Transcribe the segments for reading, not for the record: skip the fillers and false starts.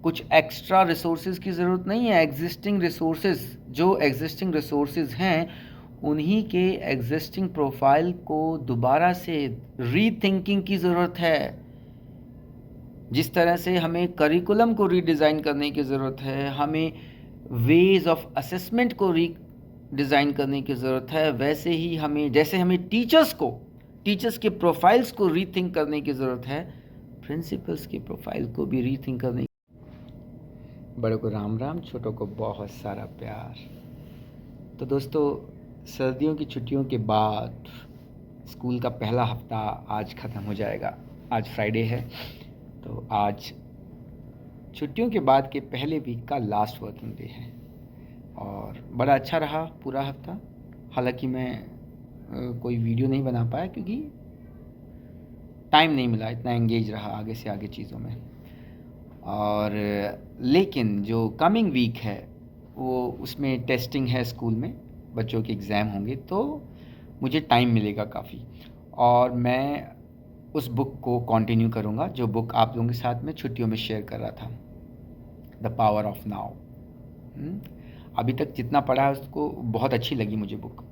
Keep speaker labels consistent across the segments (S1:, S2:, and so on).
S1: कुछ extra resources की ज़रूरत नहीं है। एग्जिस्टिंग रिसोर्सेज, जो एग्जिस्टिंग रिसोर्सेज हैं, उन्हीं के एग्जिस्टिंग प्रोफाइल को दोबारा से रीथिंकिंग की ज़रूरत है। जिस तरह से हमें करिकुलम को रीडिज़ाइन करने की ज़रूरत है, हमें वेज ऑफ असेसमेंट को रीडिज़ाइन करने की ज़रूरत है, वैसे ही हमें टीचर्स के प्रोफाइल्स को रीथिंक करने की ज़रूरत है, प्रिंसिपल्स की प्रोफाइल को भी रीथिंक करने। बड़ों को राम राम, छोटों को बहुत सारा प्यार। तो दोस्तों, सर्दियों की छुट्टियों के बाद स्कूल का पहला हफ्ता आज ख़त्म हो जाएगा। आज फ्राइडे है, तो आज छुट्टियों के बाद के पहले वीक का लास्ट वर्किंग डे है और बड़ा अच्छा रहा पूरा हफ्ता। हालांकि मैं कोई वीडियो नहीं बना पाया क्योंकि टाइम नहीं मिला, इतना एंगेज रहा आगे से आगे चीज़ों में। और लेकिन जो कमिंग वीक है वो उसमें टेस्टिंग है, स्कूल में बच्चों के एग्ज़ाम होंगे, तो मुझे टाइम मिलेगा काफ़ी और मैं उस बुक को कंटिन्यू करूँगा जो बुक आप लोगों के साथ में छुट्टियों में शेयर कर रहा था, द पावर ऑफ नाउ। अभी तक जितना पढ़ा है उसको बहुत अच्छी लगी मुझे बुक।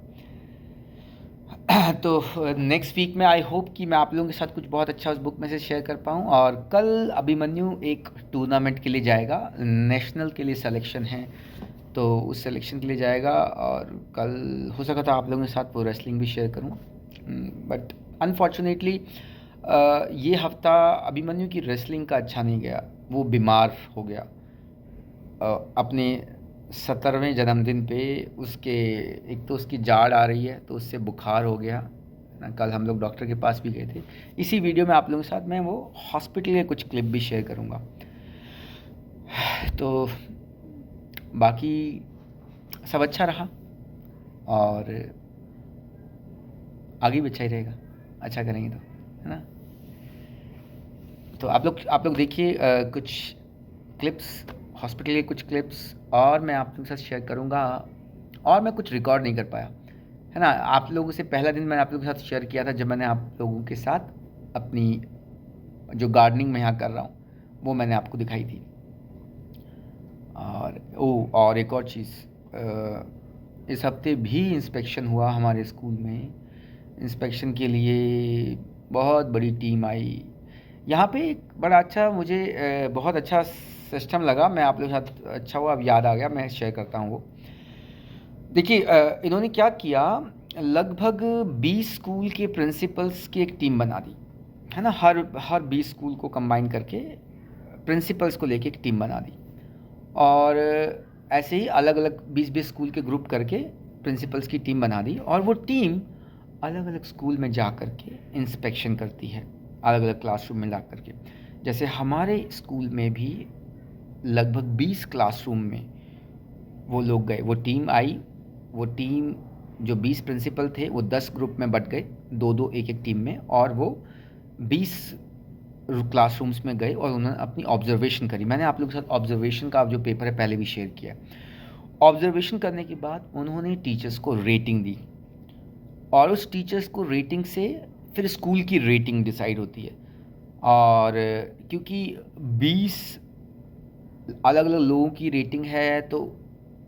S1: तो नेक्स्ट वीक में आई होप कि मैं आप लोगों के साथ कुछ बहुत अच्छा उस बुक में से शेयर कर पाऊँ। और कल अभिमन्यु एक टूर्नामेंट के लिए जाएगा, नेशनल के लिए सिलेक्शन है, तो उस सिलेक्शन के लिए जाएगा और कल हो सका था आप लोगों के साथ वो रेसलिंग भी शेयर करूँ, बट अनफॉर्चुनेटली ये हफ्ता अभिमन्यु की रेसलिंग का अच्छा नहीं गया। वो बीमार हो गया अपने 17वें जन्मदिन पे। उसके एक तो उसकी जाड़ आ रही है, तो उससे बुखार हो गया ना। कल हम लोग डॉक्टर के पास भी गए थे। इसी वीडियो में आप लोगों के साथ मैं वो हॉस्पिटल के कुछ क्लिप भी शेयर करूँगा। तो बाकी सब अच्छा रहा और आगे भी अच्छा ही रहेगा, अच्छा करेंगे तो, है ना। तो आप लोग देखिए कुछ क्लिप्स, हॉस्पिटल के कुछ क्लिप्स, और मैं आप लोगों के साथ शेयर करूँगा। और मैं कुछ रिकॉर्ड नहीं कर पाया, है ना। आप लोगों से पहला दिन मैंने आप लोगों के साथ शेयर किया था जब मैंने आप लोगों के साथ अपनी जो गार्डनिंग मैं यहाँ कर रहा हूँ वो मैंने आपको दिखाई थी। और एक और चीज़, इस हफ्ते भी इंस्पेक्शन हुआ हमारे स्कूल में। इंस्पेक्शन के लिए बहुत बड़ी टीम आई। यहाँ पे एक बड़ा अच्छा मुझे बहुत अच्छा सिस्टम लगा, मैं आप लोगों के साथ, अच्छा हुआ अब याद आ गया, मैं शेयर करता हूँ वो। देखिए इन्होंने क्या किया, लगभग 20 स्कूल के प्रिंसिपल्स की एक टीम बना दी, है ना। हर 20 स्कूल को कंबाइन करके प्रिंसिपल्स को लेके एक टीम बना दी और ऐसे ही अलग अलग 20-20 स्कूल के ग्रुप करके प्रिंसिपल्स की टीम बना दी और वो टीम अलग अलग स्कूल में जा कर के इंस्पेक्शन करती है, अलग अलग क्लासरूम में ला कर के। जैसे हमारे स्कूल में भी लगभग 20 क्लासरूम में वो लोग गए, वो टीम आई। वो टीम जो 20 प्रिंसिपल थे वो 10 ग्रुप में बट गए, दो दो एक एक टीम में, और वो 20 क्लासरूम्स में गए और उन्होंने अपनी ऑब्जर्वेशन करी। मैंने आप लोगों के साथ ऑब्जर्वेशन का जो पेपर है पहले भी शेयर किया। ऑब्जर्वेशन करने के बाद उन्होंने टीचर्स को रेटिंग दी और उस टीचर्स को रेटिंग से फिर स्कूल की रेटिंग डिसाइड होती है। और क्योंकि 20 अलग अलग लोगों की रेटिंग है तो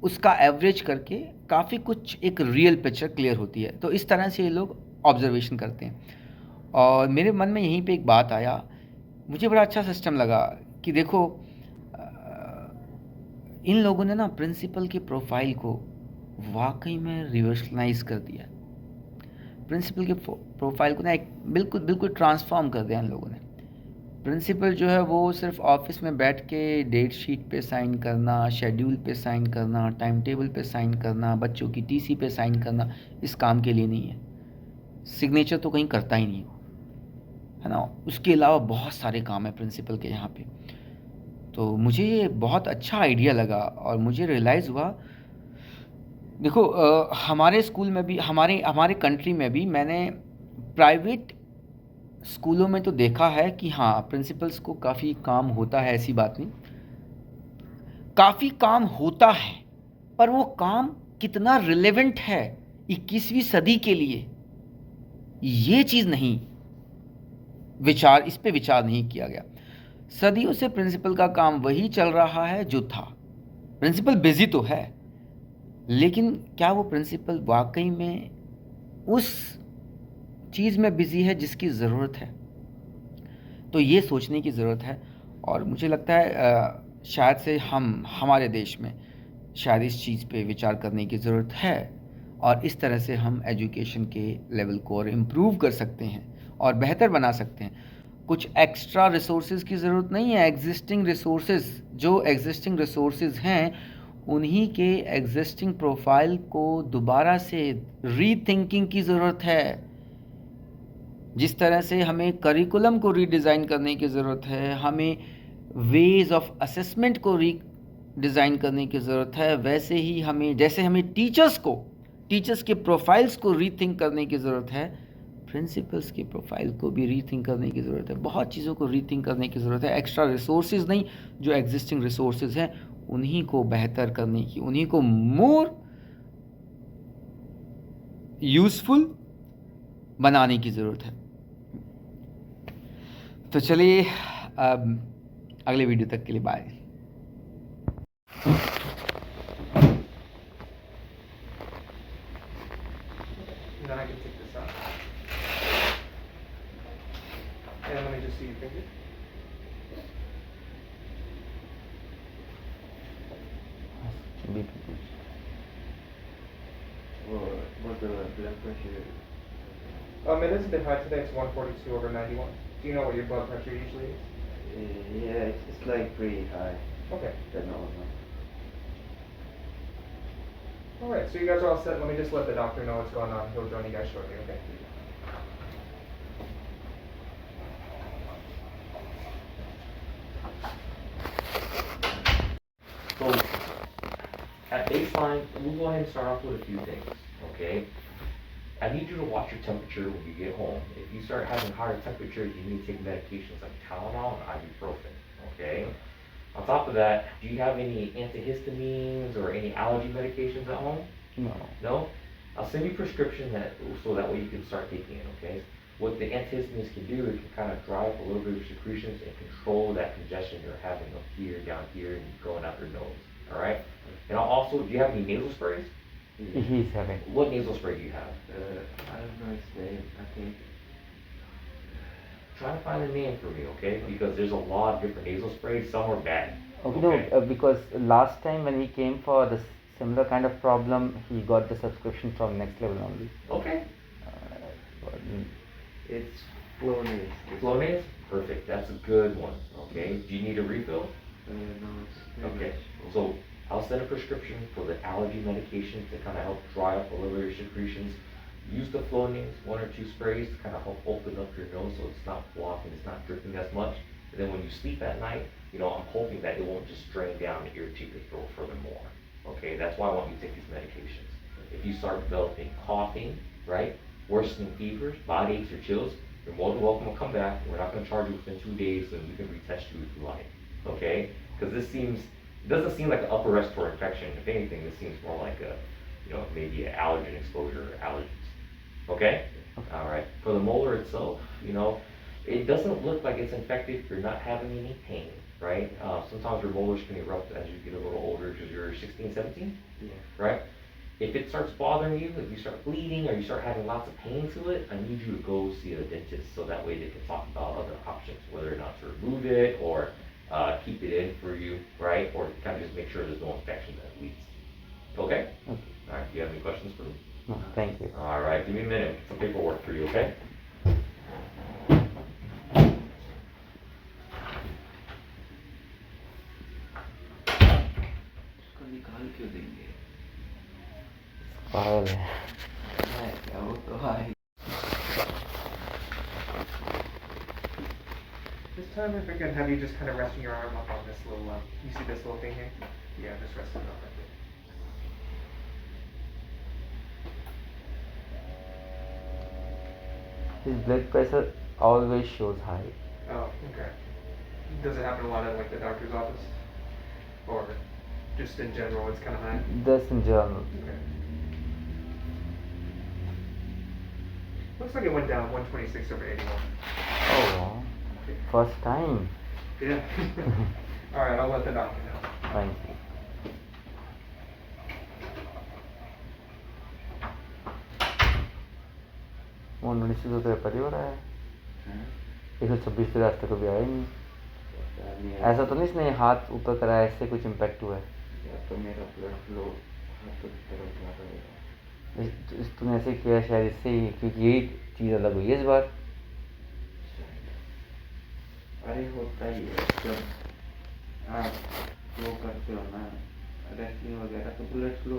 S1: उसका एवरेज करके काफ़ी कुछ एक रियल पिक्चर क्लियर होती है। तो इस तरह से ये लोग ऑब्जर्वेशन करते हैं। और मेरे मन में यहीं पे एक बात आया, मुझे बड़ा अच्छा सिस्टम लगा कि देखो इन लोगों ने ना प्रिंसिपल के प्रोफाइल को वाकई में रिवर्सलाइज कर दिया। प्रिंसिपल के प्रोफाइल को ना एक बिल्कुल बिल्कुल ट्रांसफॉर्म कर दिया इन लोगों ने। प्रिंसिपल जो है वो सिर्फ ऑफिस में बैठ के डेट शीट पे साइन करना, शेड्यूल पे साइन करना, टाइम टेबल पे साइन करना, बच्चों की टीसी पे साइन करना, इस काम के लिए नहीं है। सिग्नेचर तो कहीं करता ही नहीं, है ना। उसके अलावा बहुत सारे काम है प्रिंसिपल के यहाँ पे। तो मुझे ये बहुत अच्छा आइडिया लगा और मुझे रियलाइज़ हुआ, देखो हमारे स्कूल में भी, हमारे हमारे कंट्री में भी मैंने प्राइवेट स्कूलों में तो देखा है कि हाँ प्रिंसिपल्स को काफ़ी काम होता है, ऐसी बात नहीं, काफ़ी काम होता है, पर वो काम कितना रिलेवेंट है 21वीं सदी के लिए, ये चीज़ नहीं, इस पे विचार नहीं किया गया। सदियों से प्रिंसिपल का काम वही चल रहा है जो था। प्रिंसिपल बिजी तो है, लेकिन क्या वो प्रिंसिपल वाकई में उस चीज़ में बिजी है जिसकी ज़रूरत है? तो ये सोचने की ज़रूरत है। और मुझे लगता है शायद से हमारे देश में शायद इस चीज़ पे विचार करने की ज़रूरत है, और इस तरह से हम एजुकेशन के लेवल को और इम्प्रूव कर सकते हैं और बेहतर बना सकते हैं। कुछ एक्स्ट्रा रिसोर्सेज की ज़रूरत नहीं है। जो एग्जिस्टिंग रिसोर्सेज हैं, उन्हीं के एग्जिस्टिंग प्रोफाइल को दोबारा से रीथिंकिंग की ज़रूरत है। जिस तरह से हमें करिकुलम को रीडिज़ाइन करने की ज़रूरत है, हमें वेज ऑफ असेसमेंट को रीडिज़ाइन करने की ज़रूरत है, वैसे ही हमें टीचर्स के प्रोफाइल्स को रीथिंक करने की ज़रूरत है, प्रिंसिपल्स की प्रोफाइल को भी रीथिंक करने की ज़रूरत है। बहुत चीज़ों को रीथिंक करने की ज़रूरत है। एक्स्ट्रा रिसोर्सेज नहीं, जो एग्जिस्टिंग रिसोर्सेज हैं उन्हीं को बेहतर करने की, उन्हीं को मोर यूज़फुल बनाने की ज़रूरत है। तो चलिए, अगले वीडियो तक के लिए bye.
S2: Then I can take this out. And let me just see your finger.
S3: What the blood pressure?
S2: It is a bit high today. It's 142/91. Do you know what your blood pressure usually is?
S3: Yeah, it's like pretty high.
S2: Okay.
S3: But normal.
S2: All right. So you guys are all set. Let me just let the doctor know what's going on. He'll join you guys shortly. Okay.
S4: So, at baseline, we'll go ahead and start off with a few things, okay? I need you to watch your temperature when you get home. If you start having higher temperatures, you need to take medications like Tylenol and ibuprofen, okay? On top of that, do you have any antihistamines or any allergy medications at home?
S1: No.
S4: No? I'll send you a prescription so that way you can start taking it, okay? What the antihistamines can do, it can kind of dry up a little bit of secretions and control that congestion you're having up here, down here, and going out your nose, all right? And I'll also, do you have any nasal sprays?
S1: He's having.
S4: What nasal spray do you have?
S3: I don't know its name. I think.
S4: Try to find a name for me, okay? Because there's a lot of different nasal sprays. Some are bad.
S1: No, because last time when he came for the similar kind of problem, he got the subscription from Next Level only.
S4: Okay.
S3: It's Flonase.
S4: Flonase? Perfect. That's a good one. Okay. Do you need a refill?
S3: No, it's
S4: Okay. So I'll send a prescription for the allergy medication to kind of help dry up a little bit of your secretions. Use the Flonase, 1 or 2 sprays to kind of help open up your nose so it's not blocking, it's not dripping as much. And then when you sleep at night, I'm hoping that it won't just drain down and irritate your throat furthermore. Okay, that's why I want you to take these medications. If you start developing coughing, right, worsening fevers, body aches or chills, you're more than welcome to come back. We're not going to charge you within 2 days, and we can retest you if you like. Okay? Because it doesn't seem like an upper respiratory infection. If anything, this seems more like maybe an allergen exposure or allergies. Okay? All right. For the molar itself, it doesn't look like it's infected. You're not having any pain, right? Sometimes your molars can erupt as you get a little older because you're 16, 17,
S3: Yeah.
S4: right? If it starts bothering you, if you start bleeding or you start having lots of pain to it, I need you to go see a dentist so that way they can talk about other options, whether or not to remove it or keep it in for you, right? Or kind of just make sure there's no infection at least. Okay?
S1: Okay.
S4: All right. Do you have any questions for me?
S1: No, thank you.
S4: All right. Give me a minute. Get some paperwork for you, okay?
S3: उसको निकाल क्यों देंगे?
S1: पागल है।
S3: है क्या वो तो है।
S2: This time, if I can have you just kind of resting your arm up on this little, you see this little thing here? Yeah, just rest it up right there.
S1: His blood pressure always shows high.
S2: Oh, okay. Does it happen a lot at like the doctor's office? Or just in general, it's kind of high?
S1: Just in general.
S2: Okay. Looks like it went down 126/81.
S1: Oh, wow. First time.
S2: Yeah. All right, I'll let the doctor know.
S1: Thank you. वो 19 तो तेरा पहली बार आया है,
S3: हाँ?
S1: 126 तेरे आज तक कभी आया ही नहीं।
S3: पता नहीं
S1: ऐसा तो नहीं इसने हाथ ऊपर करा, ऐसे कुछ इम्पैक्ट हुआ है?
S3: या तो मेरा ब्लड फ्लो हाथों की तरफ जा रहा है।
S1: तूने ऐसे किया शायद इससे ही, क्योंकि यही चीज़ अलग हुई है इस बार।
S3: अरे होता ही है जब आप वो करते हो ना रेसलिंग वगैरह, तो ब्लड फ्लो